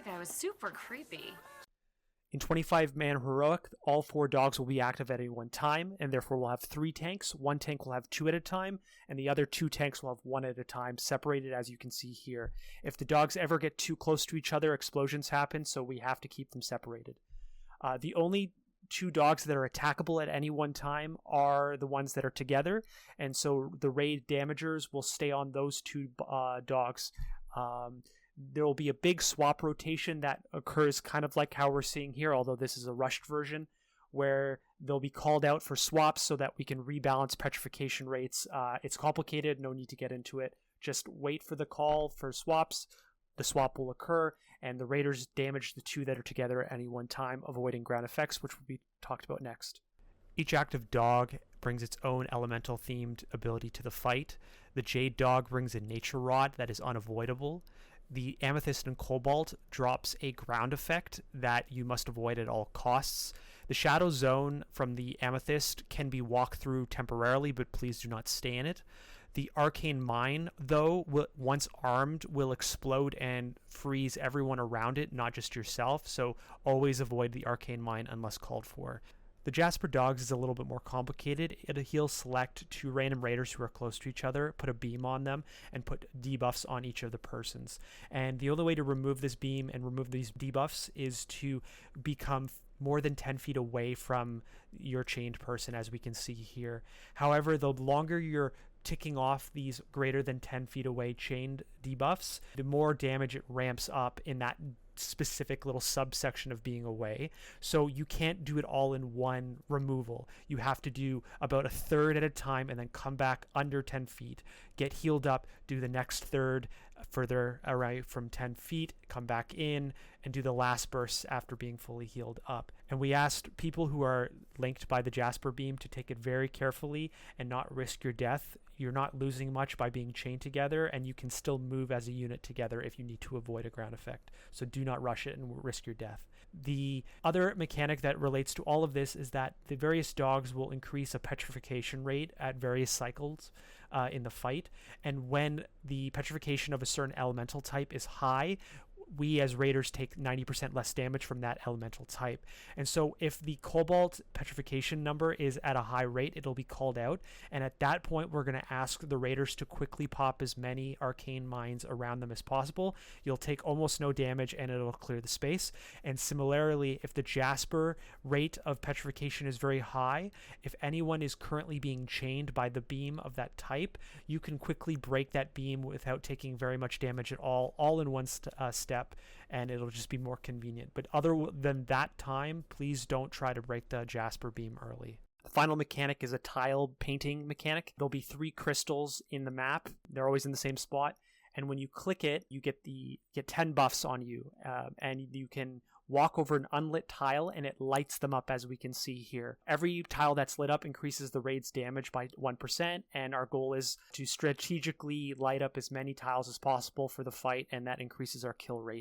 guy was super creepy. In 25-man heroic, all 4 dogs will be active at any one time, and therefore we'll have 3 tanks. 1 tank will have 2 at a time, and the other 2 tanks will have 1 at a time, separated as you can see here. If the dogs ever get too close to each other, explosions happen, so we have to keep them separated. The only 2 dogs that are attackable at any one time are the ones that are together, and so the raid damagers will stay on those 2 dogs. There will be a big swap rotation that occurs kind of like how we're seeing here, although this is a rushed version, where they'll be called out for swaps so that we can rebalance petrification rates. It's complicated, no need to get into it. Just wait for the call for swaps. The swap will occur, and the raiders damage the 2 that are together at any one time, avoiding ground effects, which will be talked about next. Each active dog brings its own elemental themed ability to the fight. The Jade dog brings a nature rod that is unavoidable. The Amethyst and Cobalt drops a ground effect that you must avoid at all costs. The Shadow Zone from the Amethyst can be walked through temporarily, but please do not stay in it. The Arcane Mine, though, once armed, will explode and freeze everyone around it, not just yourself, so always avoid the Arcane Mine unless called for. The Jasper Dogs is a little bit more complicated. He'll select 2 random raiders who are close to each other, put a beam on them, and put debuffs on each of the persons. And the only way to remove this beam and remove these debuffs is to become more than 10 feet away from your chained person, as we can see here. However, the longer you're ticking off these greater than 10 feet away chained debuffs, the more damage it ramps up in that specific little subsection of being away. So you can't do it all in one removal. You have to do about a third at a time and then come back under 10 feet, get healed up, do the next third further away from 10 feet, come back in, and do the last burst after being fully healed up. And we asked people who are linked by the Jasper beam to take it very carefully and not risk your death. You're not losing much by being chained together, and you can still move as a unit together if you need to avoid a ground effect. So do not rush it and risk your death. The other mechanic that relates to all of this is that the various dogs will increase a petrification rate at various cycles in the fight, and when the petrification of a certain elemental type is high, we as raiders take 90% less damage from that elemental type. And so if the Cobalt petrification number is at a high rate, it'll be called out, and at that point we're going to ask the raiders to quickly pop as many arcane mines around them as possible. You'll take almost no damage and it'll clear the space. And similarly, if the Jasper rate of petrification is very high, if anyone is currently being chained by the beam of that type, you can quickly break that beam without taking very much damage at all in one step, and it'll just be more convenient. But other than that time, please don't try to break the Jasper beam early. The final mechanic is a tile painting mechanic. There'll be 3 crystals in the map. They're always in the same spot, and when you click it, you get 10 buffs on you, and you can walk over an unlit tile and it lights them up, as we can see here. Every tile that's lit up increases the raid's damage by 1%, and our goal is to strategically light up as many tiles as possible for the fight, and that increases our kill rate.